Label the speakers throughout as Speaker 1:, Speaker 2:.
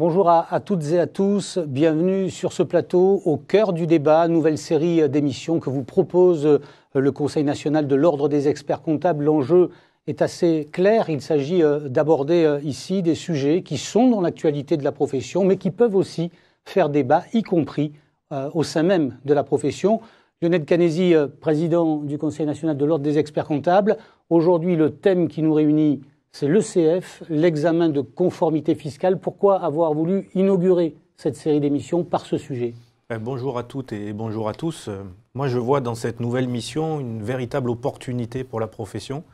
Speaker 1: Bonjour à toutes et à tous, bienvenue sur ce plateau au cœur du débat, nouvelle série d'émissions que vous propose le Conseil national de l'Ordre des experts comptables. L'enjeu est assez clair, il s'agit d'aborder ici des sujets qui sont dans l'actualité de la profession, mais qui peuvent aussi faire débat, y compris au sein même de la profession. Lionel Canesi, président du Conseil national de l'Ordre des experts comptables. Aujourd'hui, le thème qui nous réunit, c'est l'ECF, l'examen de conformité fiscale. Pourquoi avoir voulu inaugurer cette série d'émissions par ce sujet ?
Speaker 2: Bonjour à toutes et bonjour à tous. Moi, je vois dans cette nouvelle mission une véritable opportunité pour la profession,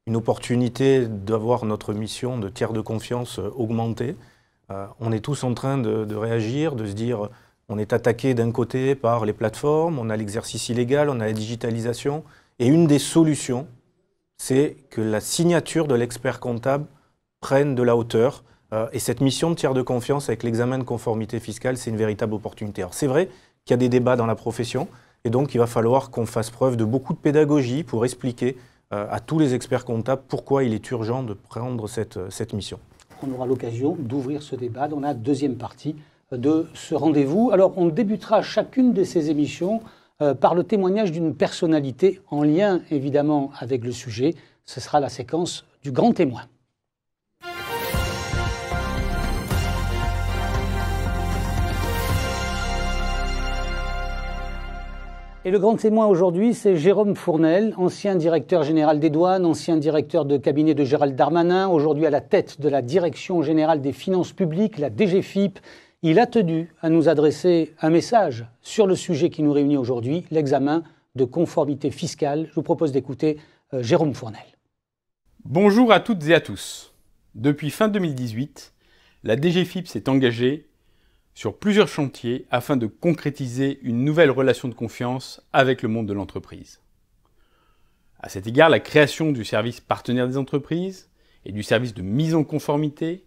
Speaker 2: une opportunité d'avoir notre mission de tiers de confiance augmentée. On est tous en train de réagir, de se dire on est attaqué d'un côté par les plateformes, on a l'exercice illégal, on a la digitalisation. Et une des solutions, c'est que la signature de l'expert comptable prenne de la hauteur. Et cette mission de tiers de confiance avec l'examen de conformité fiscale, c'est une véritable opportunité. Alors c'est vrai qu'il y a des débats dans la profession, et donc il va falloir qu'on fasse preuve de beaucoup de pédagogie pour expliquer à tous les experts comptables pourquoi il est urgent de prendre cette mission.
Speaker 1: On aura l'occasion d'ouvrir ce débat dans la deuxième partie de ce rendez-vous. Alors on débutera chacune de ces émissions par le témoignage d'une personnalité en lien évidemment avec le sujet. Ce sera la séquence du grand témoin. Et le grand témoin aujourd'hui, c'est Jérôme Fournel, ancien directeur général des douanes, ancien directeur de cabinet de Gérald Darmanin, aujourd'hui à la tête de la Direction générale des finances publiques, la DGFiP. Il a tenu à nous adresser un message sur le sujet qui nous réunit aujourd'hui, l'examen de conformité fiscale. Je vous propose d'écouter Jérôme Fournel.
Speaker 3: Bonjour à toutes et à tous. Depuis fin 2018, la DGFiP s'est engagée sur plusieurs chantiers afin de concrétiser une nouvelle relation de confiance avec le monde de l'entreprise. À cet égard, la création du service partenaire des entreprises et du service de mise en conformité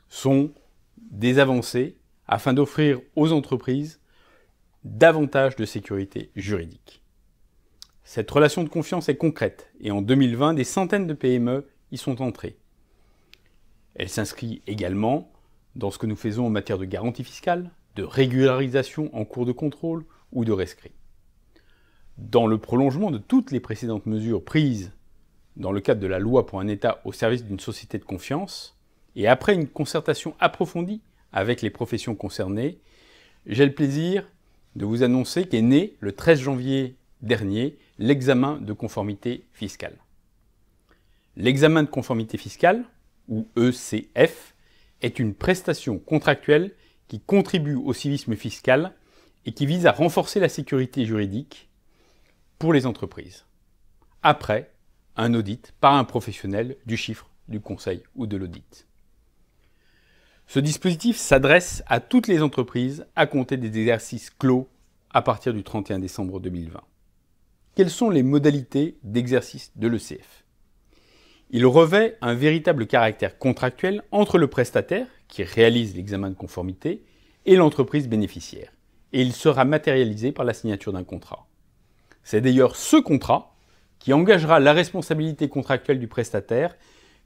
Speaker 3: sont des avancées afin d'offrir aux entreprises davantage de sécurité juridique. Cette relation de confiance est concrète et en 2020, des centaines de PME y sont entrées. Elle s'inscrit également dans ce que nous faisons en matière de garantie fiscale, de régularisation en cours de contrôle ou de rescrit. Dans le prolongement de toutes les précédentes mesures prises dans le cadre de la loi pour un État au service d'une société de confiance, et après une concertation approfondie avec les professions concernées, j'ai le plaisir de vous annoncer qu'est né le 13 janvier dernier l'examen de conformité fiscale. L'examen de conformité fiscale, ou ECF, est une prestation contractuelle qui contribue au civisme fiscal et qui vise à renforcer la sécurité juridique pour les entreprises, après un audit par un professionnel du chiffre, du conseil ou de l'audit. Ce dispositif s'adresse à toutes les entreprises à compter des exercices clos à partir du 31 décembre 2020. Quelles sont les modalités d'exercice de l'ECF ? Il revêt un véritable caractère contractuel entre le prestataire, qui réalise l'examen de conformité, et l'entreprise bénéficiaire, et il sera matérialisé par la signature d'un contrat. C'est d'ailleurs ce contrat qui engagera la responsabilité contractuelle du prestataire,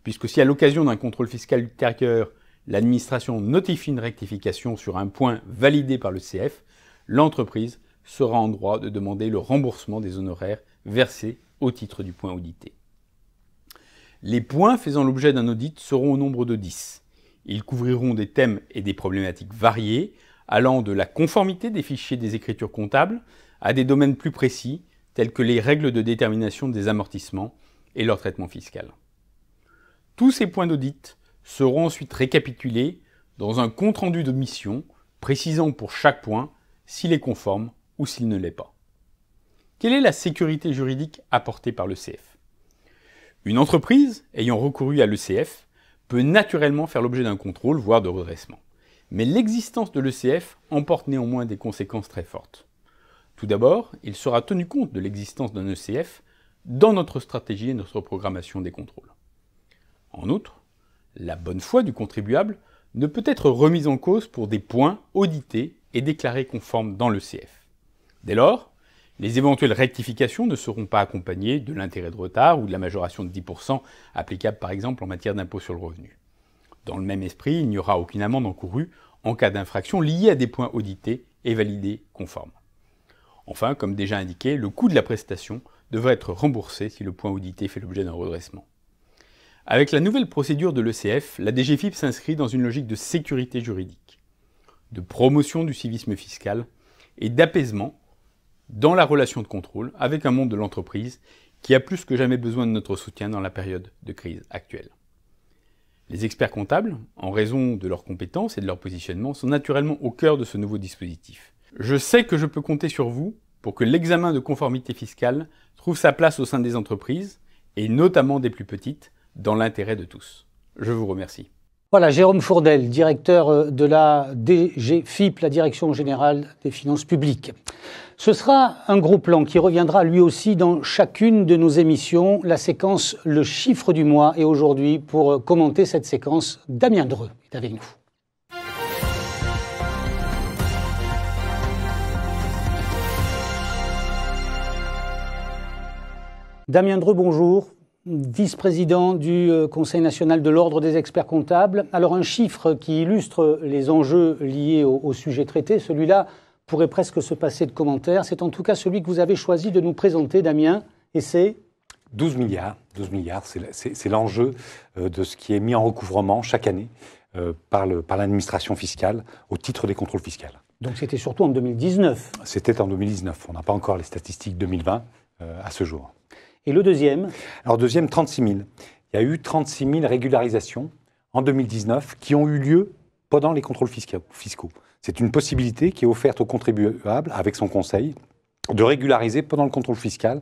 Speaker 3: puisque si à l'occasion d'un contrôle fiscal ultérieur, l'administration notifie une rectification sur un point validé par le CF, l'entreprise sera en droit de demander le remboursement des honoraires versés au titre du point audité. Les points faisant l'objet d'un audit seront au nombre de 10. Ils couvriront des thèmes et des problématiques variées, allant de la conformité des fichiers des écritures comptables à des domaines plus précis, tels que les règles de détermination des amortissements et leur traitement fiscal. Tous ces points d'audit seront ensuite récapitulés dans un compte-rendu de mission précisant pour chaque point s'il est conforme ou s'il ne l'est pas. Quelle est la sécurité juridique apportée par l'ECF ? Une entreprise ayant recouru à l'ECF peut naturellement faire l'objet d'un contrôle, voire de redressement. Mais l'existence de l'ECF emporte néanmoins des conséquences très fortes. Tout d'abord, il sera tenu compte de l'existence d'un ECF dans notre stratégie et notre programmation des contrôles. En outre, la bonne foi du contribuable ne peut être remise en cause pour des points audités et déclarés conformes dans l'ECF. Dès lors, les éventuelles rectifications ne seront pas accompagnées de l'intérêt de retard ou de la majoration de 10% applicable par exemple en matière d'impôt sur le revenu. Dans le même esprit, il n'y aura aucune amende encourue en cas d'infraction liée à des points audités et validés conformes. Enfin, comme déjà indiqué, le coût de la prestation devrait être remboursé si le point audité fait l'objet d'un redressement. Avec la nouvelle procédure de l'ECF, la DGFiP s'inscrit dans une logique de sécurité juridique, de promotion du civisme fiscal et d'apaisement dans la relation de contrôle avec un monde de l'entreprise qui a plus que jamais besoin de notre soutien dans la période de crise actuelle. Les experts comptables, en raison de leurs compétences et de leur positionnement, sont naturellement au cœur de ce nouveau dispositif. Je sais que je peux compter sur vous pour que l'examen de conformité fiscale trouve sa place au sein des entreprises, et notamment des plus petites, dans l'intérêt de tous. Je vous remercie.
Speaker 1: Voilà, Jérôme Fourdel, directeur de la DGFiP, la Direction Générale des Finances Publiques. Ce sera un gros plan qui reviendra lui aussi dans chacune de nos émissions, la séquence Le chiffre du mois. Et aujourd'hui, pour commenter cette séquence, Damien Dreux est avec nous. Damien Dreux, bonjour. Vice-président du Conseil national de l'Ordre des experts comptables. Alors un chiffre qui illustre les enjeux liés au sujet traité, celui-là pourrait presque se passer de commentaires. C'est en tout cas celui que vous avez choisi de nous présenter, Damien, et c'est
Speaker 4: 12 milliards. 12 milliards, c'est l'enjeu de ce qui est mis en recouvrement chaque année par l'administration fiscale au titre des contrôles fiscaux.
Speaker 1: Donc c'était surtout en 2019.
Speaker 4: C'était en 2019. On n'a pas encore les statistiques 2020 à ce jour.
Speaker 1: Et le deuxième?
Speaker 4: Alors deuxième, 36 000. Il y a eu 36 000 régularisations en 2019 qui ont eu lieu pendant les contrôles fiscaux. C'est une possibilité qui est offerte au contribuable avec son conseil de régulariser pendant le contrôle fiscal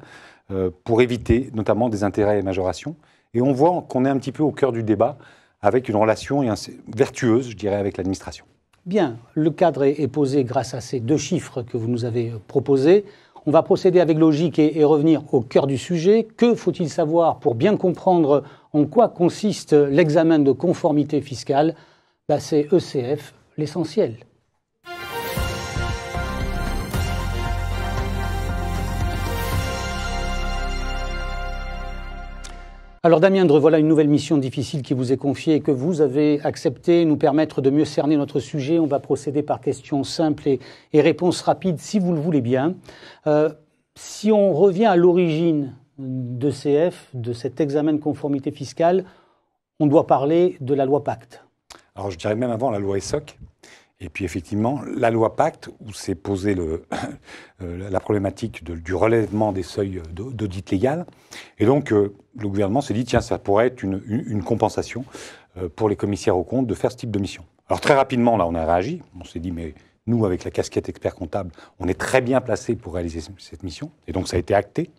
Speaker 4: pour éviter notamment des intérêts et majorations. Et on voit qu'on est un petit peu au cœur du débat avec une relation vertueuse, je dirais, avec l'administration.
Speaker 1: Bien, le cadre est posé grâce à ces deux chiffres que vous nous avez proposés. On va procéder avec logique et revenir au cœur du sujet. Que faut-il savoir pour bien comprendre en quoi consiste l'examen de conformité fiscale? C'est ECF, l'essentiel. Alors Damien Dreux, voilà une nouvelle mission difficile qui vous est confiée et que vous avez accepté, nous permettre de mieux cerner notre sujet. On va procéder par questions simples et réponses rapides si vous le voulez bien. Si on revient à l'origine d'ECF, de cet examen de conformité fiscale, on doit parler de la loi Pacte.
Speaker 4: Alors je dirais même avant la loi ESSOC. Et puis effectivement, la loi Pacte, où s'est posée la problématique du relèvement des seuils d'audit légal. Et donc, le gouvernement s'est dit, tiens, ça pourrait être une compensation pour les commissaires aux comptes de faire ce type de mission. Alors très rapidement, là, on a réagi. On s'est dit, mais nous, avec la casquette expert comptable, on est très bien placés pour réaliser cette mission. Et donc, ça a été acté.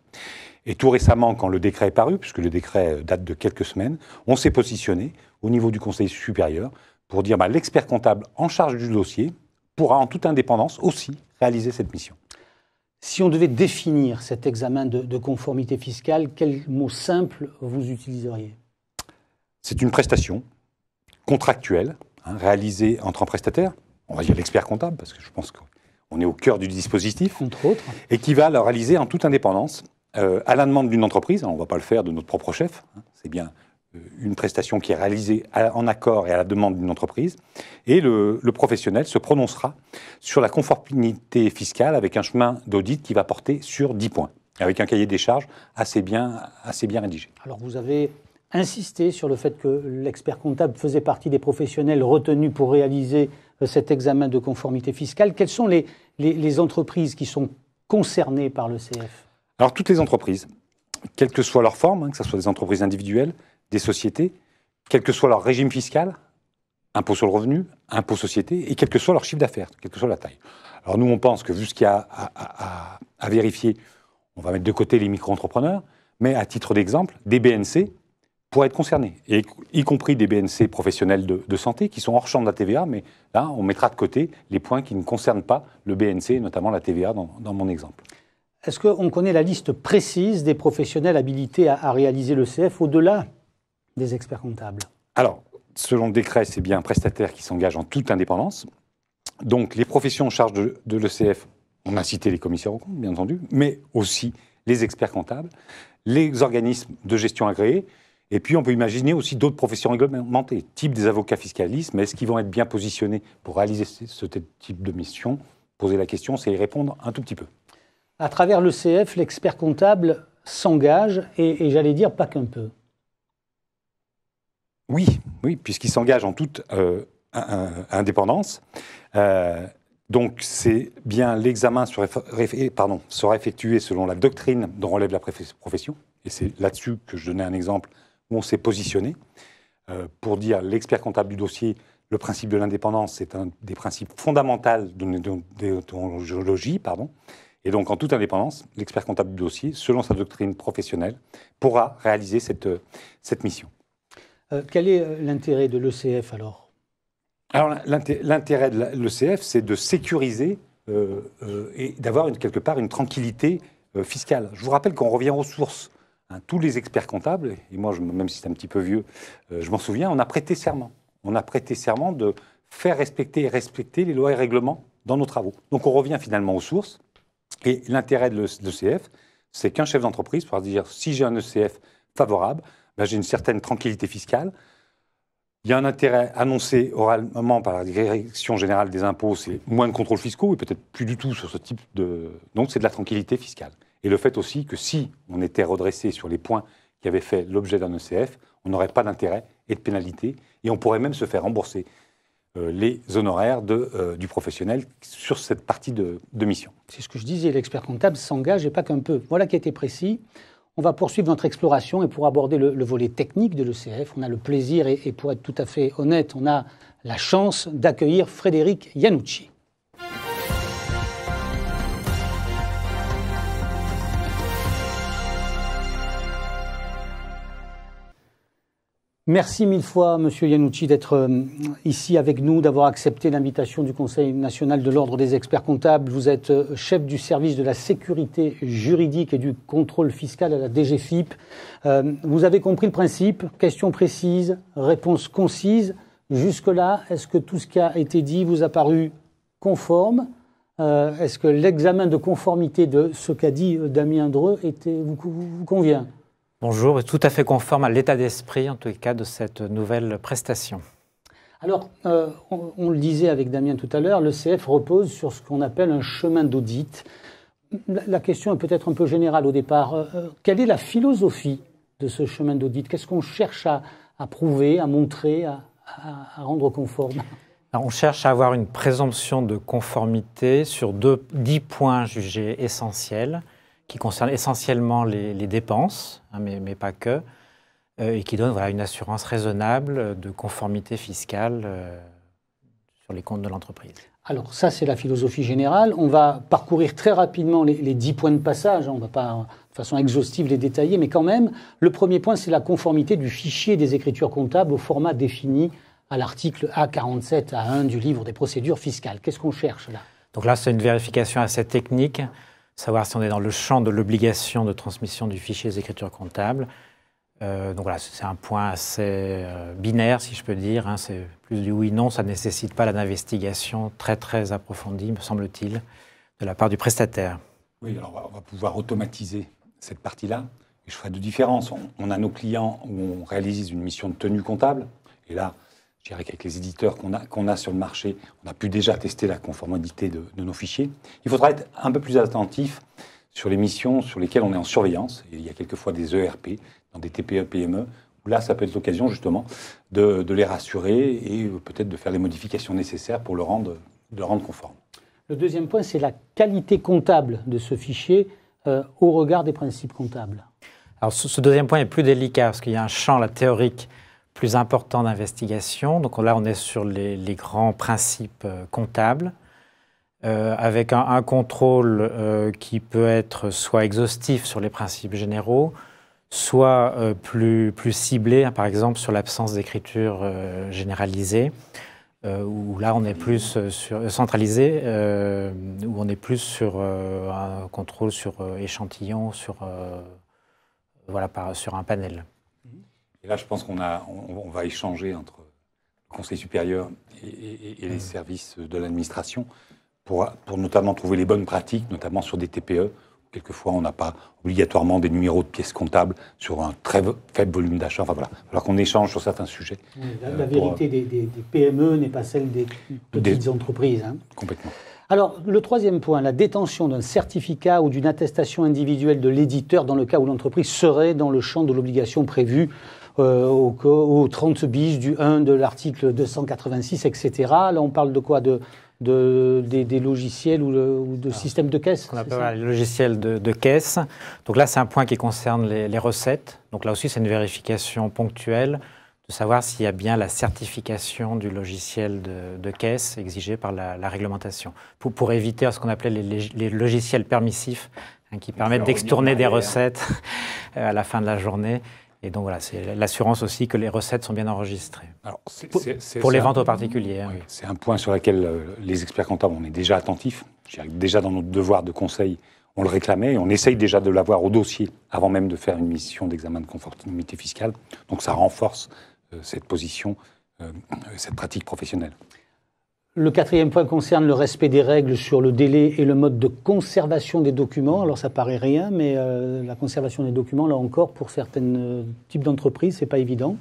Speaker 4: Et tout récemment, quand le décret est paru, puisque le décret date de quelques semaines, on s'est positionné au niveau du Conseil supérieur pour dire l'expert comptable en charge du dossier pourra en toute indépendance aussi réaliser cette mission.
Speaker 1: Si on devait définir cet examen de conformité fiscale, quel mot simple vous utiliseriez?
Speaker 4: C'est une prestation contractuelle réalisée entre un prestataire, on va dire l'expert comptable, parce que je pense qu'on est au cœur du dispositif,
Speaker 1: entre autres,
Speaker 4: et qui va le réaliser en toute indépendance à la demande d'une entreprise. Alors, on ne va pas le faire de notre propre chef, c'est bien une prestation qui est réalisée en accord et à la demande d'une entreprise, et le professionnel se prononcera sur la conformité fiscale avec un chemin d'audit qui va porter sur 10 points, avec un cahier des charges assez bien rédigé.
Speaker 1: Alors vous avez insisté sur le fait que l'expert comptable faisait partie des professionnels retenus pour réaliser cet examen de conformité fiscale. Quelles sont les entreprises qui sont concernées par le CF?
Speaker 4: Alors toutes les entreprises, quelle que soit leur forme, que ce soit des entreprises individuelles, des sociétés, quel que soit leur régime fiscal, impôt sur le revenu, impôt société, et quel que soit leur chiffre d'affaires, quelle que soit la taille. Alors nous, on pense que vu ce qu'il y a à vérifier, on va mettre de côté les micro-entrepreneurs, mais à titre d'exemple, des BNC pourraient être concernés, et y compris des BNC professionnels de santé qui sont hors champ de la TVA, mais là, on mettra de côté les points qui ne concernent pas le BNC, notamment la TVA dans mon exemple.
Speaker 1: Est-ce qu'on connaît la liste précise des professionnels habilités à réaliser le CF au-delà des experts comptables?
Speaker 4: Alors, selon le décret, c'est bien un prestataire qui s'engage en toute indépendance. Donc, les professions en charge de l'ECF, on a cité les commissaires aux comptes, bien entendu, mais aussi les experts comptables, les organismes de gestion agréés Et puis, on peut imaginer aussi d'autres professions réglementées, type des avocats fiscalistes, mais est-ce qu'ils vont être bien positionnés pour réaliser ce type de mission? Poser la question, c'est y répondre un tout petit peu.
Speaker 1: À travers l'ECF, l'expert comptable s'engage, et j'allais dire pas qu'un peu.
Speaker 4: Oui, puisqu'il s'engage en toute indépendance. Donc, c'est bien l'examen sera effectué selon la doctrine dont relève la profession. Et c'est là-dessus que je donnais un exemple où on s'est positionné. Pour dire l'expert comptable du dossier, le principe de l'indépendance, c'est un des principes fondamentaux de déontologie, Et donc, en toute indépendance, l'expert comptable du dossier, selon sa doctrine professionnelle, pourra réaliser cette mission.
Speaker 1: Quel est l'intérêt de l'ECF alors?
Speaker 4: Alors, l'intérêt de l'ECF, c'est de sécuriser et d'avoir quelque part une tranquillité fiscale. Je vous rappelle qu'on revient aux sources. Tous les experts comptables, et moi, même si c'est un petit peu vieux, je m'en souviens, on a prêté serment. On a prêté serment de faire respecter et respecter les lois et règlements dans nos travaux. Donc, on revient finalement aux sources. Et l'intérêt de l'ECF, c'est qu'un chef d'entreprise pourra dire, si j'ai un ECF favorable, j'ai une certaine tranquillité fiscale. Il y a un intérêt annoncé oralement par la Direction générale des impôts, c'est moins de contrôles fiscaux et peut-être plus du tout sur ce type de... Donc c'est de la tranquillité fiscale. Et le fait aussi que si on était redressé sur les points qui avaient fait l'objet d'un ECF, on n'aurait pas d'intérêt et de pénalité et on pourrait même se faire rembourser les honoraires du professionnel sur cette partie de mission.
Speaker 1: C'est ce que je disais, l'expert comptable s'engage et pas qu'un peu. Voilà qui a été précis. On va poursuivre notre exploration et pour aborder le volet technique de l'ECF, on a le plaisir et pour être tout à fait honnête, on a la chance d'accueillir Frédéric Iannucci. Merci mille fois, Monsieur Iannucci, d'être ici avec nous, d'avoir accepté l'invitation du Conseil national de l'Ordre des experts comptables. Vous êtes chef du service de la sécurité juridique et du contrôle fiscal à la DGFiP. Vous avez compris le principe, questions précises, réponses concises. Jusque-là, est-ce que tout ce qui a été dit vous a paru conforme? Est-ce que l'examen de conformité de ce qu'a dit Damien Dreux vous convient?
Speaker 5: Bonjour, tout à fait conforme à l'état d'esprit, en tout cas, de cette nouvelle prestation.
Speaker 1: Alors, on le disait avec Damien tout à l'heure, l'ECF repose sur ce qu'on appelle un chemin d'audit. La question est peut-être un peu générale au départ. Quelle est la philosophie de ce chemin d'audit? Qu'est-ce qu'on cherche à prouver, à montrer, à rendre conforme?
Speaker 5: Alors, on cherche à avoir une présomption de conformité sur 10 points jugés essentiels, qui concerne essentiellement les dépenses, mais pas que, et qui donne une assurance raisonnable de conformité fiscale sur les comptes de l'entreprise.
Speaker 1: Alors ça, c'est la philosophie générale. On va parcourir très rapidement les 10 points de passage. On ne va pas de façon exhaustive les détailler, mais quand même, le premier point, c'est la conformité du fichier des écritures comptables au format défini à l'article A47A1 du livre des procédures fiscales. Qu'est-ce qu'on cherche là?
Speaker 5: Donc là, c'est une vérification assez technique, savoir si on est dans le champ de l'obligation de transmission du fichier des écritures comptables. Donc voilà, c'est un point assez binaire, si je peux dire. C'est plus du oui-non, ça ne nécessite pas d'investigation très très approfondie, me semble-t-il, de la part du prestataire.
Speaker 4: Oui, alors on va pouvoir automatiser cette partie-là. Et je ferai deux différences. On a nos clients où on réalise une mission de tenue comptable. Et là, je dirais qu'avec les éditeurs qu'on a sur le marché, on a pu déjà tester la conformité de nos fichiers. Il faudra être un peu plus attentif sur les missions sur lesquelles on est en surveillance. Et il y a quelquefois des ERP dans des TPE, PME, où là, ça peut être l'occasion justement de les rassurer et peut-être de faire les modifications nécessaires pour le rendre conforme.
Speaker 1: Le deuxième point, c'est la qualité comptable de ce fichier au regard des principes comptables.
Speaker 5: Alors ce deuxième point est plus délicat parce qu'il y a un champ théorique plus important d'investigation. Donc là, on est sur les grands principes comptables, avec un contrôle qui peut être soit exhaustif sur les principes généraux, soit plus ciblé, par exemple sur l'absence d'écriture généralisée, où là on est plus centralisé, où on est plus sur un contrôle sur échantillon, sur un panel.
Speaker 4: Et là, je pense qu'on va échanger entre le Conseil supérieur et les services de l'administration pour notamment trouver les bonnes pratiques, notamment sur des TPE, quelquefois, on n'a pas obligatoirement des numéros de pièces comptables sur un très faible volume d'achat. Enfin voilà, alors qu'on échange sur certains sujets.
Speaker 1: La vérité des PME n'est pas celle des petites entreprises. Hein.
Speaker 4: Complètement.
Speaker 1: Alors, le troisième point, la détention d'un certificat ou d'une attestation individuelle de l'éditeur dans le cas où l'entreprise serait dans le champ de l'obligation prévue au 30 bis du 1 de l'article 286, etc. Là, on parle de quoi des logiciels ou de systèmes de caisse.
Speaker 5: On appelle les logiciels de caisse. Donc là, c'est un point qui concerne les recettes. Donc là aussi, c'est une vérification ponctuelle de savoir s'il y a bien la certification du logiciel de caisse exigée par la réglementation. Pour éviter ce qu'on appelait les logiciels permissifs, qui permettent d'extourner des recettes à la fin de la journée. Et donc voilà, c'est l'assurance aussi que les recettes sont bien enregistrées. Alors, pour les ventes aux particuliers.
Speaker 4: Oui, c'est un point sur lequel les experts comptables, on est déjà attentifs. Déjà dans notre devoir de conseil, on le réclamait et on essaye déjà de l'avoir au dossier avant même de faire une mission d'examen de conformité fiscale. Donc ça renforce cette position, cette pratique professionnelle.
Speaker 1: Le quatrième point concerne le respect des règles sur le délai et le mode de conservation des documents. Alors ça paraît rien, mais la conservation des documents, là encore, pour certains types d'entreprises, c'est pas évident.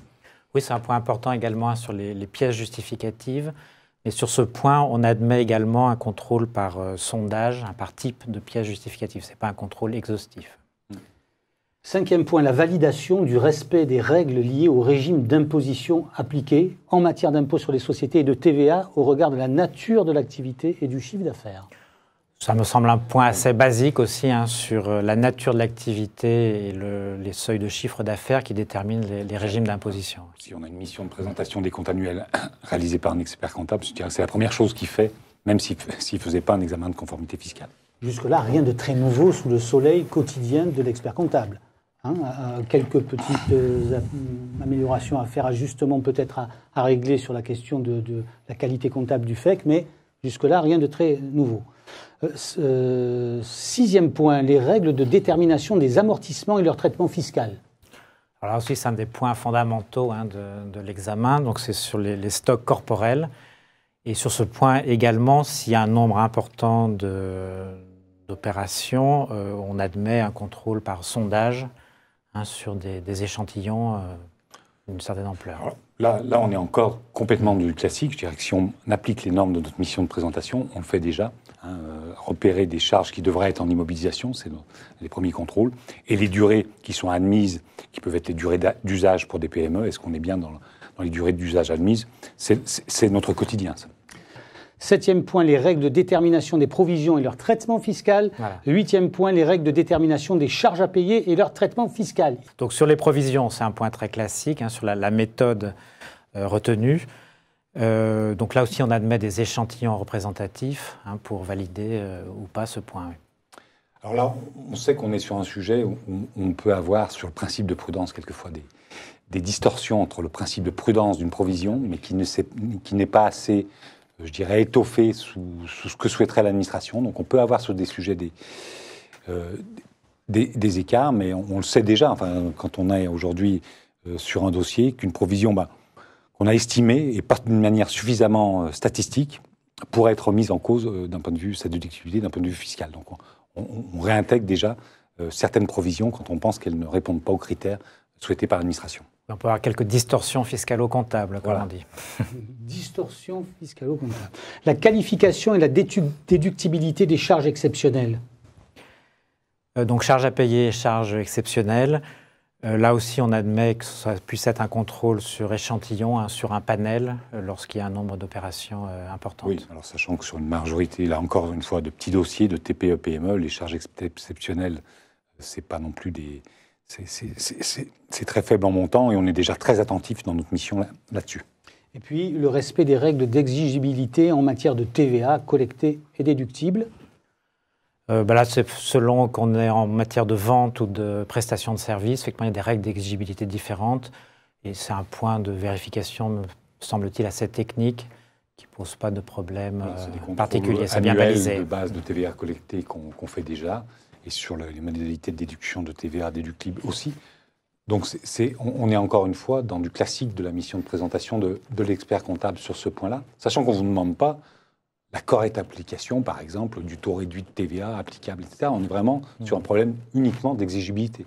Speaker 5: Oui, c'est un point important également sur les pièces justificatives. Et sur ce point, on admet également un contrôle par sondage, par type de pièce justificative. Ce n'est pas un contrôle exhaustif.
Speaker 1: Cinquième point, la validation du respect des règles liées au régime d'imposition appliqué en matière d'impôt sur les sociétés et de TVA au regard de la nature de l'activité et du chiffre d'affaires.
Speaker 5: Ça me semble un point assez basique aussi sur la nature de l'activité et les seuils de chiffre d'affaires qui déterminent les régimes d'imposition.
Speaker 4: Si on a une mission de présentation des comptes annuels réalisée par un expert comptable, je dirais que c'est la première chose qu'il fait, même s'il ne faisait pas un examen de conformité fiscale.
Speaker 1: Jusque-là, rien de très nouveau sous le soleil quotidien de l'expert comptable. Quelques petites améliorations à faire, ajustements peut-être à régler sur la question de la qualité comptable du FEC, mais jusque-là, rien de très nouveau. Sixième point, les règles de détermination des amortissements et leur traitement fiscal.
Speaker 5: Alors là aussi, c'est un des points fondamentaux de l'examen, donc c'est sur les stocks corporels. Et sur ce point également, s'il y a un nombre important d'opérations, on admet un contrôle par sondage sur des échantillons d'une certaine ampleur.
Speaker 4: Alors, là, on est encore complètement du classique. Je dirais que si on applique les normes de notre mission de présentation, on le fait déjà. Repérer des charges qui devraient être en immobilisation, c'est les premiers contrôles. Et les durées qui sont admises, qui peuvent être les durées d'usage pour des PME, est-ce qu'on est bien dans les durées d'usage admises? C'est notre quotidien, ça.
Speaker 1: Septième point, les règles de détermination des provisions et leur traitement fiscal. Voilà. Huitième point, les règles de détermination des charges à payer et leur traitement fiscal.
Speaker 5: Donc sur les provisions, c'est un point très classique, sur la méthode retenue. Donc là aussi, on admet des échantillons représentatifs pour valider ou pas ce point.
Speaker 4: Alors là, on sait qu'on est sur un sujet où on peut avoir, sur le principe de prudence, quelquefois des distorsions entre le principe de prudence d'une provision, mais qui n'est pas assez, je dirais, étoffé sous ce que souhaiterait l'administration. Donc on peut avoir sur des sujets des écarts, mais on le sait déjà, quand on est aujourd'hui sur un dossier, qu'une provision qu'on a estimée, et pas d'une manière suffisamment statistique, pourrait être mise en cause d'un point de vue, sa déductibilité, d'un point de vue fiscal. Donc on réintègre déjà certaines provisions quand on pense qu'elles ne répondent pas aux critères souhaités par l'administration.
Speaker 5: On peut avoir quelques distorsions fiscalo-comptables, comme on dit.
Speaker 1: Distorsions fiscalo-comptables. La qualification et la déductibilité des charges exceptionnelles.
Speaker 5: Donc, charges à payer et charges exceptionnelles. Là aussi, on admet que ça puisse être un contrôle sur échantillon, sur un panel, lorsqu'il y a un nombre d'opérations importantes.
Speaker 4: Oui, alors sachant que sur une majorité, là encore une fois, de petits dossiers, de TPE-PME, les charges exceptionnelles, c'est pas non plus des... C'est très faible en montant et on est déjà très attentif dans notre mission là-dessus.
Speaker 1: Et puis, le respect des règles d'exigibilité en matière de TVA collectée et déductible.
Speaker 5: Là, c'est selon qu'on est en matière de vente ou de prestation de services. Effectivement, il y a des règles d'exigibilité différentes. Et c'est un point de vérification, me semble-t-il, assez technique, qui ne pose pas de problème particulier. C'est bien balisé.
Speaker 4: De base de TVA collectée qu'on fait déjà, et sur les modalités de déduction de TVA déductible aussi. Donc on est encore une fois dans du classique de la mission de présentation de l'expert comptable sur ce point-là, sachant qu'on ne vous demande pas la correcte application, par exemple, du taux réduit de TVA applicable, etc. On est vraiment sur un problème uniquement d'exigibilité.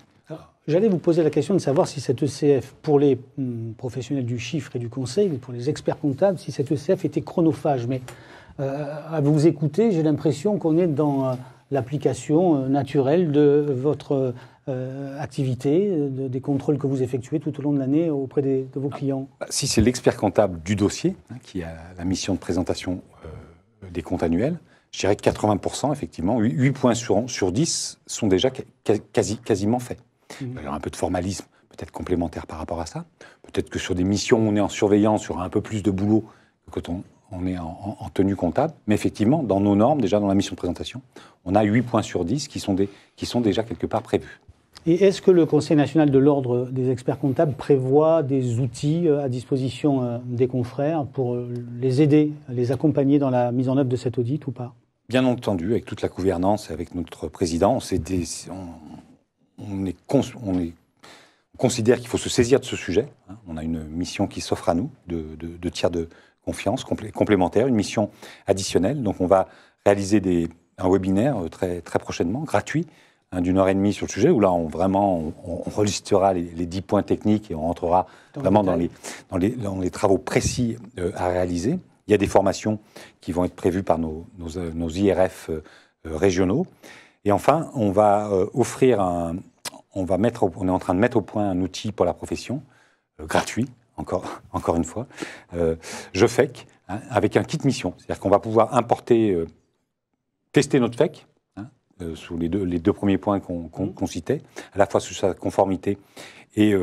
Speaker 1: J'allais vous poser la question de savoir si cette ECF, pour les professionnels du chiffre et du conseil, pour les experts comptables, si cette ECF était chronophage. Mais à vous écouter, j'ai l'impression qu'on est dans l'application naturelle de votre activité, des contrôles que vous effectuez tout au long de l'année auprès de vos clients.
Speaker 4: Si c'est l'expert comptable du dossier, qui a la mission de présentation des comptes annuels, je dirais que 80%, effectivement, 8 points sur 10 sont déjà quasiment faits. Il y a un peu de formalisme, peut-être complémentaire par rapport à ça. Peut-être que sur des missions où on est en surveillance, il y aura un peu plus de boulot que quand on est en tenue comptable. Mais effectivement, dans nos normes, déjà dans la mission de présentation, on a 8 points sur 10 qui sont déjà quelque part prévus.
Speaker 1: Et est-ce que le Conseil national de l'ordre des experts comptables prévoit des outils à disposition des confrères pour les aider, les accompagner dans la mise en œuvre de cet audit ou pas?
Speaker 4: Bien entendu, avec toute la gouvernance et avec notre président, on considère qu'il faut se saisir de ce sujet. On a une mission qui s'offre à nous, de tiers de confiance complémentaire, une mission additionnelle. Donc on va réaliser un webinaire très, très prochainement, gratuit, d'une heure et demie sur le sujet, où là on relistera les 10 points techniques et on rentrera vraiment dans les travaux précis à réaliser. Il y a des formations qui vont être prévues par nos IRF régionaux. Et enfin, on va on est en train de mettre au point un outil pour la profession, gratuit, encore une fois, JeFEC, avec un kit mission. C'est-à-dire qu'on va pouvoir tester notre FEC, sous les deux premiers points qu'on citait, à la fois sur sa conformité et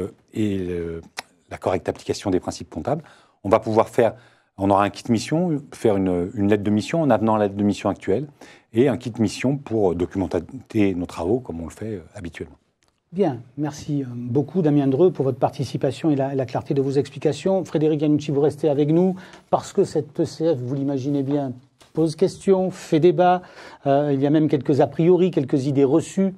Speaker 4: la correcte application des principes comptables. On aura un kit mission, faire une lettre de mission en avenant à la lettre de mission actuelle, et un kit mission pour documenter nos travaux comme on le fait habituellement.
Speaker 1: Bien, merci beaucoup Damien Dreux pour votre participation et la clarté de vos explications. Frédéric Iannucci, vous restez avec nous parce que cette ECF, vous l'imaginez bien, pose question, fait débat. Il y a même quelques a priori, quelques idées reçues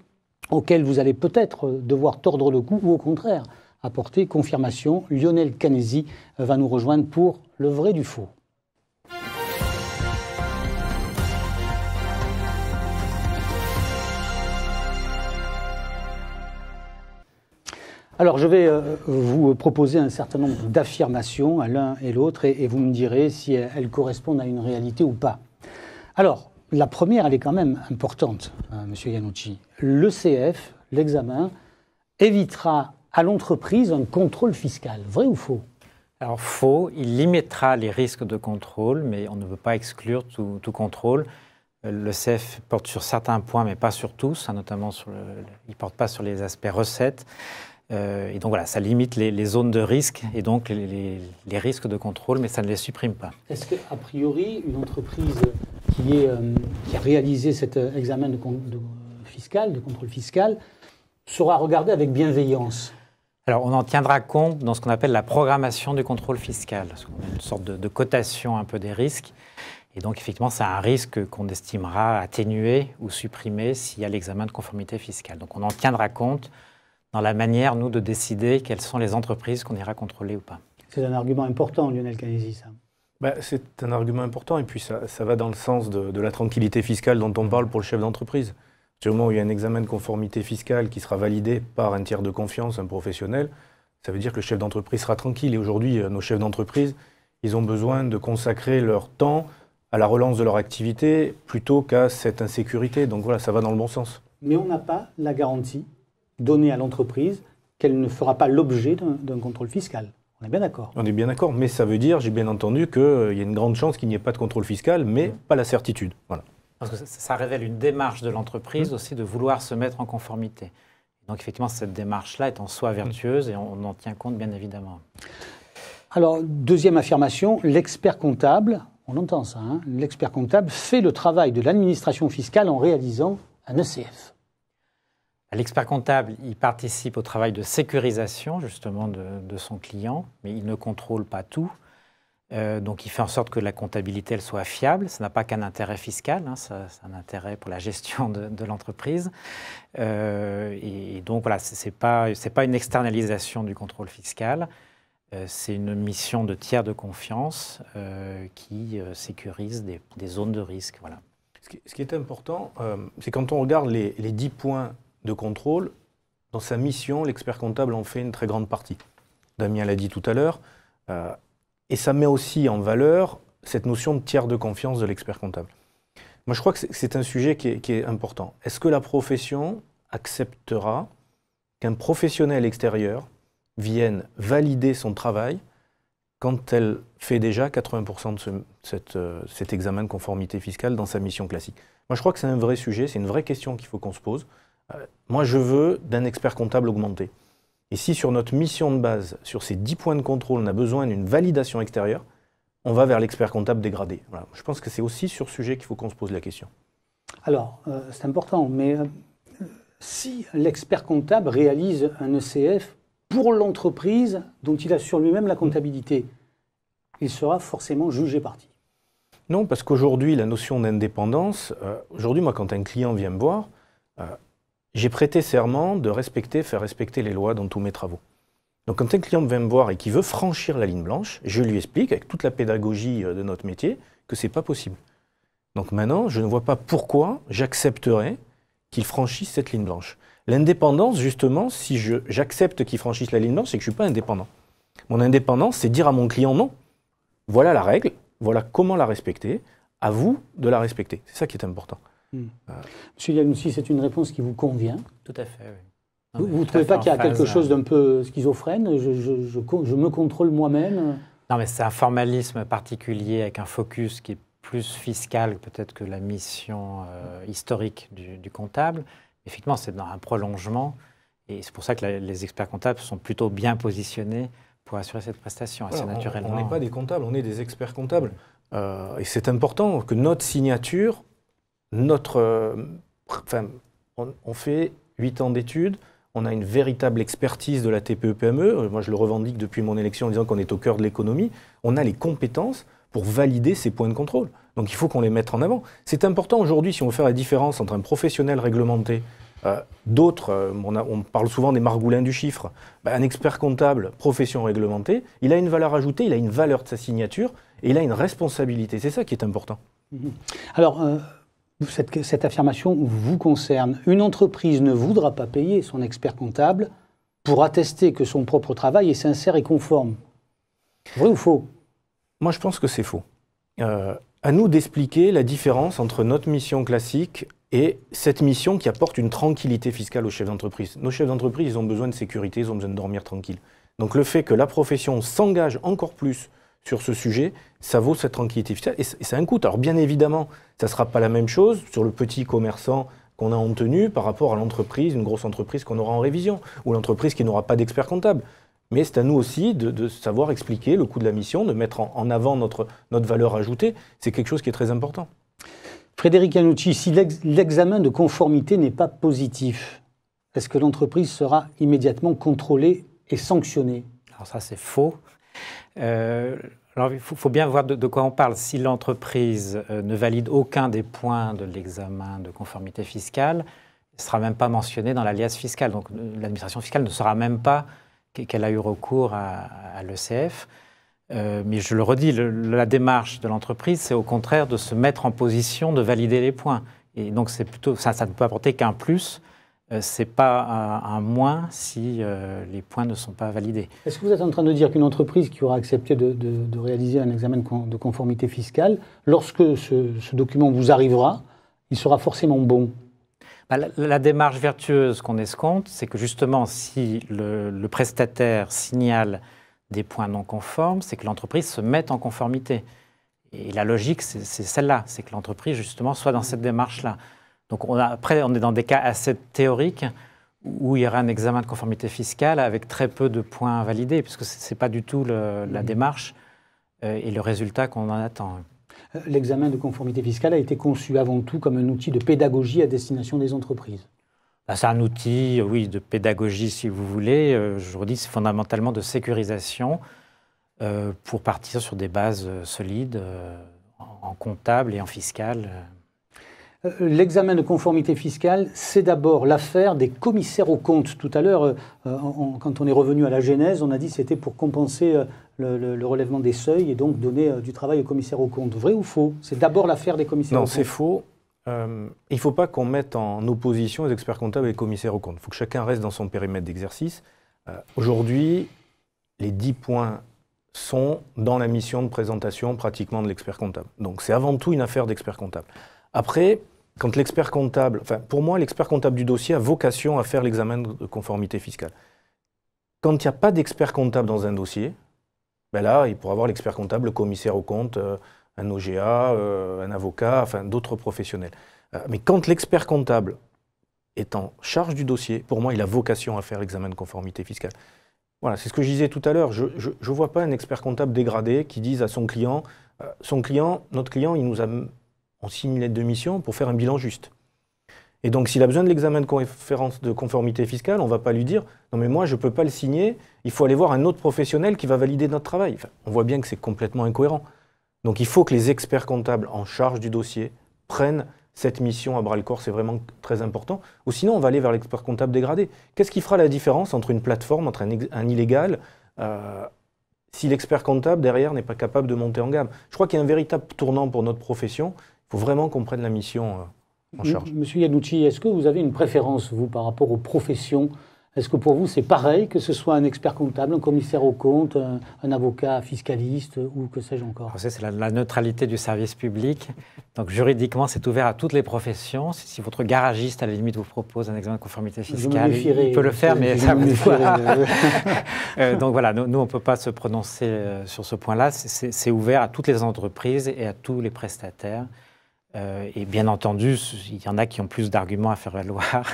Speaker 1: auxquelles vous allez peut-être devoir tordre le cou ou au contraire apporter confirmation. Lionel Canesi va nous rejoindre pour le vrai du faux. Alors, je vais vous proposer un certain nombre d'affirmations à l'un et l'autre et vous me direz si elles correspondent à une réalité ou pas. Alors, la première, elle est quand même importante, Monsieur Iannucci. L'ECF, l'examen, évitera à l'entreprise un contrôle fiscal. Vrai ou faux?
Speaker 5: Alors, faux. Il limitera les risques de contrôle, mais on ne veut pas exclure tout contrôle. L'ECF porte sur certains points, mais pas sur tous, notamment il ne porte pas sur les aspects recettes. Et donc voilà, ça limite les zones de risque et donc les risques de contrôle, mais ça ne les supprime pas.
Speaker 1: Est-ce qu'a priori, une entreprise qui a réalisé cet examen de contrôle fiscal, sera regardée avec bienveillance?
Speaker 5: Alors on en tiendra compte dans ce qu'on appelle la programmation du contrôle fiscal, parce qu'on a une sorte de cotation un peu des risques. Et donc effectivement, c'est un risque qu'on estimera atténuer ou supprimer s'il y a l'examen de conformité fiscale. Donc on en tiendra compte dans la manière, nous, de décider quelles sont les entreprises qu'on ira contrôler ou pas.
Speaker 1: C'est un argument important, Lionel Canesi, ça.
Speaker 2: C'est un argument important et puis ça va dans le sens de la tranquillité fiscale dont on parle pour le chef d'entreprise. Du moment où il y a un examen de conformité fiscale qui sera validé par un tiers de confiance, un professionnel, ça veut dire que le chef d'entreprise sera tranquille. Et aujourd'hui, nos chefs d'entreprise, ils ont besoin de consacrer leur temps à la relance de leur activité plutôt qu'à cette insécurité. Donc voilà, ça va dans le bon sens.
Speaker 1: Mais on n'a pas la garantie donnée à l'entreprise qu'elle ne fera pas l'objet d'un contrôle fiscal. On est bien d'accord? On
Speaker 2: est bien d'accord, mais ça veut dire, j'ai bien entendu, qu'il y a une grande chance qu'il n'y ait pas de contrôle fiscal, mais pas la certitude. Voilà.
Speaker 5: Parce que ça révèle une démarche de l'entreprise aussi de vouloir se mettre en conformité. Donc effectivement, cette démarche-là est en soi vertueuse et on en tient compte bien évidemment.
Speaker 1: Alors, deuxième affirmation, l'expert comptable, on entend ça, l'expert comptable fait le travail de l'administration fiscale en réalisant un ECF.
Speaker 5: L'expert comptable, il participe au travail de sécurisation justement de son client, mais il ne contrôle pas tout. Donc il fait en sorte que la comptabilité elle soit fiable. Ça n'a pas qu'un intérêt fiscal, c'est un intérêt pour la gestion de l'entreprise. Et donc voilà, c'est pas une externalisation du contrôle fiscal. C'est une mission de tiers de confiance qui sécurise des zones de risque. Voilà.
Speaker 2: Ce qui est important, c'est quand on regarde les 10 points de contrôle, dans sa mission, l'expert comptable en fait une très grande partie. Damien l'a dit tout à l'heure. Et ça met aussi en valeur cette notion de tiers de confiance de l'expert comptable. Moi, je crois que c'est un sujet qui est important. Est-ce que la profession acceptera qu'un professionnel extérieur vienne valider son travail quand elle fait déjà 80% de cet examen de conformité fiscale dans sa mission classique? Moi, je crois que c'est un vrai sujet, c'est une vraie question qu'il faut qu'on se pose. Moi, je veux d'un expert comptable augmenté. Et si sur notre mission de base, sur ces 10 points de contrôle, on a besoin d'une validation extérieure, on va vers l'expert comptable dégradé. Voilà. Je pense que c'est aussi sur ce sujet qu'il faut qu'on se pose la question.
Speaker 1: Alors, c'est important, mais si l'expert comptable réalise un ECF pour l'entreprise dont il assure lui-même la comptabilité, il sera forcément jugé partie.
Speaker 2: Non, parce qu'aujourd'hui, la notion d'indépendance, aujourd'hui, moi, quand un client vient me voir, j'ai prêté serment de faire respecter les lois dans tous mes travaux. Donc quand un client vient me voir et qui veut franchir la ligne blanche, je lui explique, avec toute la pédagogie de notre métier, que ce n'est pas possible. Donc maintenant, je ne vois pas pourquoi j'accepterais qu'il franchisse cette ligne blanche. L'indépendance, justement, si j'accepte qu'il franchisse la ligne blanche, c'est que je ne suis pas indépendant. Mon indépendance, c'est dire à mon client non. Voilà la règle, voilà comment la respecter, à vous de la respecter. C'est ça qui est important.
Speaker 1: Monsieur Iannucci, c'est une réponse qui vous convient?
Speaker 5: Tout à fait, oui.
Speaker 1: Vous ne trouvez pas qu'il y a quelque chose d'un peu schizophrène? Je me contrôle moi-même?
Speaker 5: Non, mais c'est un formalisme particulier avec un focus qui est plus fiscal peut-être que la mission historique du comptable. Effectivement, c'est dans un prolongement et c'est pour ça que les experts comptables sont plutôt bien positionnés pour assurer cette prestation assez naturellement.
Speaker 2: On n'est pas des comptables, on est des experts comptables. Et c'est important que notre signature, on fait 8 ans d'études, on a une véritable expertise de la TPE-PME. Moi, je le revendique depuis mon élection en disant qu'on est au cœur de l'économie. On a les compétences pour valider ces points de contrôle. Donc, il faut qu'on les mette en avant. C'est important aujourd'hui, si on veut faire la différence entre un professionnel réglementé, d'autres, on parle souvent des margoulins du chiffre, un expert comptable, profession réglementée, il a une valeur ajoutée, il a une valeur de sa signature et il a une responsabilité. C'est ça qui est important.
Speaker 1: Alors, cette affirmation vous concerne. Une entreprise ne voudra pas payer son expert comptable pour attester que son propre travail est sincère et conforme. Vrai ou faux?
Speaker 2: Moi, je pense que c'est faux. À nous d'expliquer la différence entre notre mission classique et cette mission qui apporte une tranquillité fiscale aux chefs d'entreprise. Nos chefs d'entreprise, ils ont besoin de sécurité, ils ont besoin de dormir tranquille. Donc le fait que la profession s'engage encore plus sur ce sujet, ça vaut cette tranquillité fiscale et ça a un coût. Alors bien évidemment, ça ne sera pas la même chose sur le petit commerçant qu'on a en tenue par rapport à l'entreprise, une grosse entreprise qu'on aura en révision, ou l'entreprise qui n'aura pas d'expert comptable. Mais c'est à nous aussi de savoir expliquer le coût de la mission, de mettre en avant notre valeur ajoutée. C'est quelque chose qui est très important.
Speaker 1: Frédéric Iannucci, si l'examen de conformité n'est pas positif, est-ce que l'entreprise sera immédiatement contrôlée et sanctionnée?
Speaker 5: Alors ça, c'est faux. Alors, il faut bien voir de quoi on parle. Si l'entreprise ne valide aucun des points de l'examen de conformité fiscale, il ne sera même pas mentionné dans l'alias fiscal. Donc, l'administration fiscale ne saura même pas qu'elle a eu recours à l'ECF. Mais je le redis, la démarche de l'entreprise, c'est au contraire de se mettre en position de valider les points. Et donc, c'est plutôt, ça ne peut apporter qu'un plus. Ce n'est pas un moins si les points ne sont pas validés.
Speaker 1: Est-ce que vous êtes en train de dire qu'une entreprise qui aura accepté de réaliser un examen de conformité fiscale, lorsque ce document vous arrivera, il sera forcément bon?
Speaker 5: La démarche vertueuse qu'on escompte, c'est que justement, si le prestataire signale des points non conformes, c'est que l'entreprise se mette en conformité. Et la logique, c'est celle-là, c'est que l'entreprise, justement, soit dans cette démarche-là. Donc après, on est dans des cas assez théoriques où il y aura un examen de conformité fiscale avec très peu de points validés, puisque ce n'est pas du tout la démarche et le résultat qu'on en attend.
Speaker 1: L'examen de conformité fiscale a été conçu avant tout comme un outil de pédagogie à destination des entreprises.
Speaker 5: C'est un outil, oui, de pédagogie, si vous voulez. Je redis, c'est fondamentalement de sécurisation pour partir sur des bases solides en comptable et en fiscal.
Speaker 1: L'examen de conformité fiscale, c'est d'abord l'affaire des commissaires aux comptes. Tout à l'heure, quand on est revenu à la genèse, on a dit que c'était pour compenser le relèvement des seuils et donc donner du travail aux commissaires aux comptes. Vrai ou faux? C'est d'abord l'affaire des commissaires aux comptes?
Speaker 2: Non, c'est faux. Il ne faut pas qu'on mette en opposition les experts comptables et les commissaires aux comptes. Il faut que chacun reste dans son périmètre d'exercice. Aujourd'hui, les 10 points sont dans la mission de présentation pratiquement de l'expert comptable. Donc c'est avant tout une affaire d'expert comptable. Après, quand l'expert comptable, enfin pour moi, l'expert comptable du dossier a vocation à faire l'examen de conformité fiscale. Quand il n'y a pas d'expert comptable dans un dossier, ben là, il pourra avoir l'expert comptable, le commissaire aux comptes, un OGA, un avocat, enfin d'autres professionnels. Mais quand l'expert comptable est en charge du dossier, pour moi, il a vocation à faire l'examen de conformité fiscale. Voilà, c'est ce que je disais tout à l'heure. Je ne vois pas un expert comptable dégradé qui dise à son client, notre client, il nous a... On signe une lettre de mission pour faire un bilan juste. Et donc, s'il a besoin de l'examen de conformité fiscale, on ne va pas lui dire « Non, mais moi, je ne peux pas le signer, il faut aller voir un autre professionnel qui va valider notre travail. » Enfin, on voit bien que c'est complètement incohérent. Donc, il faut que les experts comptables en charge du dossier prennent cette mission à bras-le-corps, c'est vraiment très important. Ou sinon, on va aller vers l'expert comptable dégradé. Qu'est-ce qui fera la différence entre une plateforme, entre un illégal si l'expert comptable, derrière, n'est pas capable de monter en gamme? Je crois qu'il y a un véritable tournant pour notre profession. Il faut vraiment qu'on prenne la mission en charge.
Speaker 1: Monsieur Iannucci, est-ce que vous avez une préférence, vous, par rapport aux professions? Est-ce que pour vous, c'est pareil que ce soit un expert comptable, un commissaire aux comptes, un avocat fiscaliste ou que sais-je encore?
Speaker 5: C'est la neutralité du service public. Donc juridiquement, c'est ouvert à toutes les professions. Si votre garagiste, à la limite, vous propose un examen de conformité fiscale, il peut le faire, mais ça vous Donc voilà, nous, on ne peut pas se prononcer sur ce point-là. C'est ouvert à toutes les entreprises et à tous les prestataires. Et bien entendu, il y en a qui ont plus d'arguments à faire valoir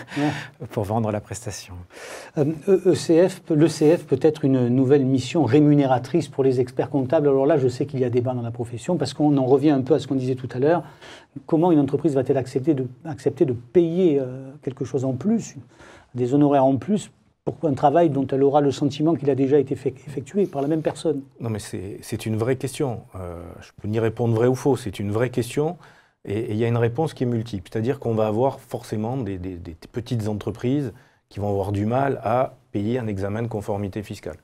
Speaker 5: pour vendre la prestation.
Speaker 1: L'ECF peut être une nouvelle mission rémunératrice pour les experts comptables. Alors là, je sais qu'il y a débat dans la profession, parce qu'on en revient un peu à ce qu'on disait tout à l'heure. Comment une entreprise va-t-elle accepter de payer quelque chose en plus, des honoraires en plus, pour un travail dont elle aura le sentiment qu'il a déjà été effectué par la même personne?
Speaker 2: Non, mais c'est une vraie question. Je peux ni répondre vrai ou faux, c'est une vraie question. Et il y a une réponse qui est multiple, c'est-à-dire qu'on va avoir forcément des petites entreprises qui vont avoir du mal à payer un examen de conformité fiscale.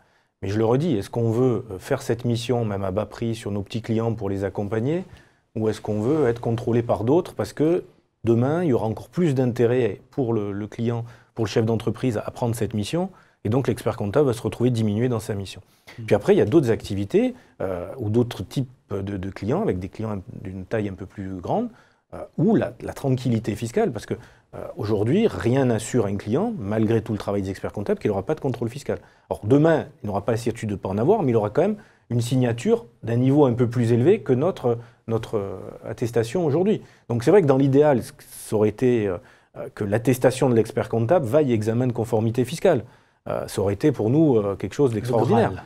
Speaker 2: Mais je le redis, est-ce qu'on veut faire cette mission, même à bas prix, sur nos petits clients pour les accompagner, ou est-ce qu'on veut être contrôlé par d'autres parce que demain, il y aura encore plus d'intérêt pour le client, pour le chef d'entreprise à prendre cette mission, et donc l'expert comptable va se retrouver diminué dans sa mission. Puis après, il y a d'autres activités ou d'autres types de clients, avec des clients d'une taille un peu plus grande, où la tranquillité fiscale, parce qu'aujourd'hui, rien n'assure un client, malgré tout le travail des experts comptables, qu'il n'aura pas de contrôle fiscal. Alors demain, il n'aura pas la certitude de ne pas en avoir, mais il aura quand même une signature d'un niveau un peu plus élevé que notre attestation aujourd'hui. Donc c'est vrai que dans l'idéal, ça aurait été que l'attestation de l'expert comptable vaille examen de conformité fiscale. Ça aurait été pour nous quelque chose d'extraordinaire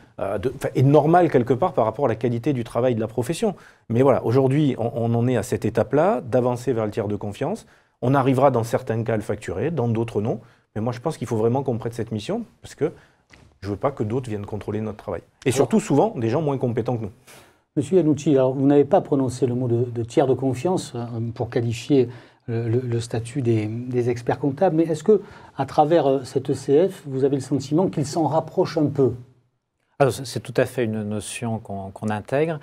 Speaker 2: et normal quelque part par rapport à la qualité du travail de la profession. Mais voilà, aujourd'hui, on en est à cette étape-là, d'avancer vers le tiers de confiance. On arrivera dans certains cas à le facturer, dans d'autres non. Mais moi, je pense qu'il faut vraiment qu'on prête cette mission parce que je ne veux pas que d'autres viennent contrôler notre travail. Et surtout, souvent, des gens moins compétents que nous.
Speaker 1: Monsieur Iannucci, alors vous n'avez pas prononcé le mot de tiers de confiance pour qualifier le statut des experts comptables, mais est-ce que, à travers cette ECF, vous avez le sentiment qu'il s'en rapproche un peu?
Speaker 5: Alors, c'est tout à fait une notion qu'on intègre.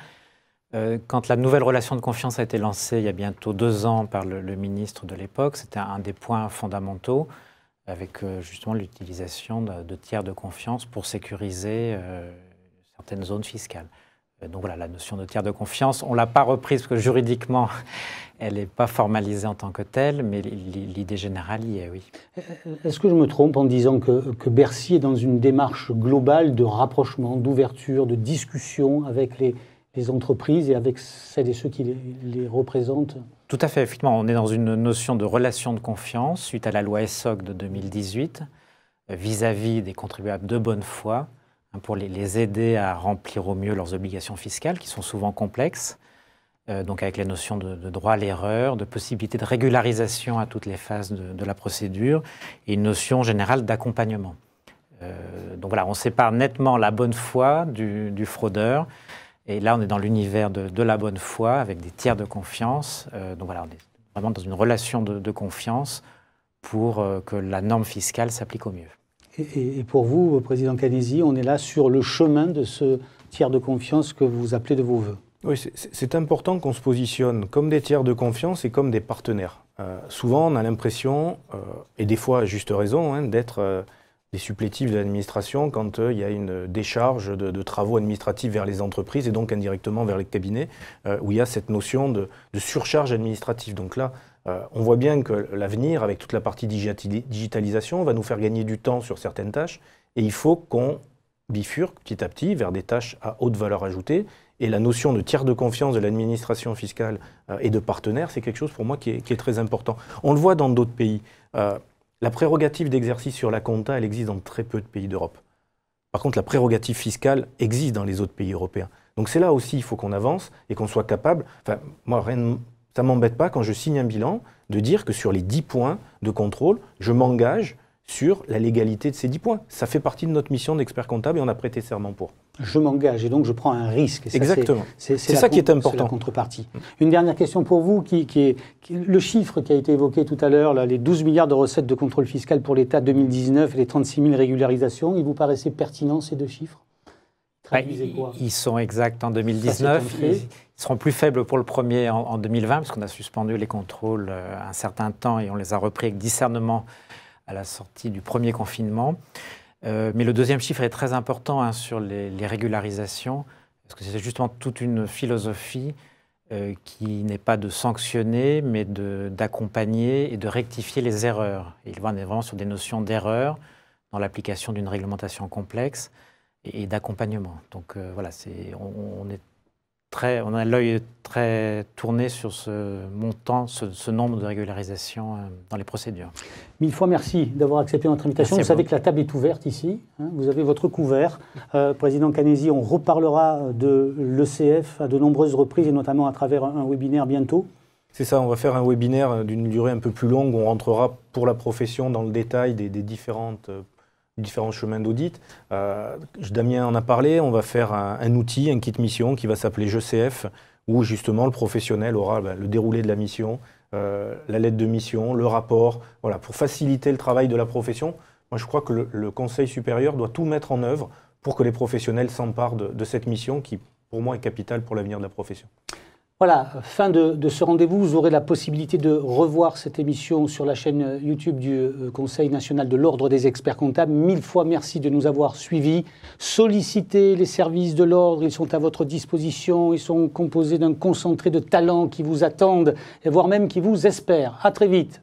Speaker 5: Quand la nouvelle relation de confiance a été lancée il y a bientôt 2 ans par le ministre de l'époque, c'était un des points fondamentaux, avec justement l'utilisation de tiers de confiance pour sécuriser certaines zones fiscales. Donc voilà, la notion de tiers de confiance, on ne l'a pas reprise parce que juridiquement, elle n'est pas formalisée en tant que telle, mais l'idée générale y est, oui.
Speaker 1: Est-ce que je me trompe en disant que Bercy est dans une démarche globale de rapprochement, d'ouverture, de discussion avec les entreprises et avec celles et ceux qui les représentent?
Speaker 5: Tout à fait, effectivement, on est dans une notion de relation de confiance suite à la loi ESSOC de 2018 vis-à-vis des contribuables de bonne foi, pour les aider à remplir au mieux leurs obligations fiscales, qui sont souvent complexes, donc avec les notions de droit à l'erreur, de possibilité de régularisation à toutes les phases de la procédure, et une notion générale d'accompagnement. Donc voilà, on sépare nettement la bonne foi du fraudeur, et là on est dans l'univers de la bonne foi, avec des tiers de confiance, donc voilà, on est vraiment dans une relation de confiance pour que la norme fiscale s'applique au mieux.
Speaker 1: Et pour vous, Président Canesi, on est là sur le chemin de ce tiers de confiance que vous appelez de vos voeux.
Speaker 2: Oui, c'est important qu'on se positionne comme des tiers de confiance et comme des partenaires. Souvent, on a l'impression, et des fois à juste raison, hein, d'être des supplétifs de l'administration quand il y a une décharge de travaux administratifs vers les entreprises et donc indirectement vers les cabinets, où il y a cette notion de surcharge administrative. Donc là, on voit bien que l'avenir, avec toute la partie digitalisation, va nous faire gagner du temps sur certaines tâches, et il faut qu'on bifurque petit à petit vers des tâches à haute valeur ajoutée. Et la notion de tiers de confiance de l'administration fiscale et de partenaire, c'est quelque chose pour moi qui est très important. On le voit dans d'autres pays. La prérogative d'exercice sur la compta, elle existe dans très peu de pays d'Europe. Par contre, la prérogative fiscale existe dans les autres pays européens. Donc c'est là aussi, il faut qu'on avance et qu'on soit capable. Enfin, moi, ça ne m'embête pas quand je signe un bilan de dire que sur les 10 points de contrôle, je m'engage sur la légalité de ces 10 points. Ça fait partie de notre mission d'expert comptable et on a prêté serment pour.
Speaker 1: Je m'engage et donc je prends un risque. Et ça,
Speaker 2: exactement. C'est ça qui est important.
Speaker 1: C'est la contrepartie. Une dernière question pour vous, qui est le chiffre qui a été évoqué tout à l'heure, les 12 milliards de recettes de contrôle fiscal pour l'État 2019 et les 36 000 régularisations, il vous paraissait pertinent ces deux chiffres?
Speaker 5: Ils sont exacts en 2019. Ils seront plus faibles pour le premier en 2020, parce qu'on a suspendu les contrôles un certain temps et on les a repris avec discernement à la sortie du premier confinement. Mais le deuxième chiffre est très important sur les régularisations, parce que c'est justement toute une philosophie qui n'est pas de sanctionner, mais d'accompagner et de rectifier les erreurs. Et on est vraiment sur des notions d'erreur dans l'application d'une réglementation complexe et d'accompagnement. Donc voilà, on a l'œil très tourné sur ce montant, ce nombre de régularisations dans les procédures. 1000 fois merci d'avoir accepté notre invitation. Vous savez que la table est ouverte ici. Hein, vous avez votre couvert. Président Canesi, on reparlera de l'ECF à de nombreuses reprises et notamment à travers un webinaire bientôt. C'est ça, on va faire un webinaire d'une durée un peu plus longue où on rentrera pour la profession dans le détail des différents chemins d'audit. Damien en a parlé, on va faire un outil, un kit mission qui va s'appeler JECF, où justement le professionnel aura le déroulé de la mission, la lettre de mission, le rapport, voilà, pour faciliter le travail de la profession. Moi, je crois que le Conseil supérieur doit tout mettre en œuvre pour que les professionnels s'emparent de cette mission qui, pour moi, est capitale pour l'avenir de la profession. Voilà, fin de ce rendez-vous. Vous aurez la possibilité de revoir cette émission sur la chaîne YouTube du Conseil national de l'Ordre des experts comptables. 1000 fois merci de nous avoir suivis. Sollicitez les services de l'Ordre, ils sont à votre disposition. Ils sont composés d'un concentré de talents qui vous attendent, et voire même qui vous espèrent. À très vite.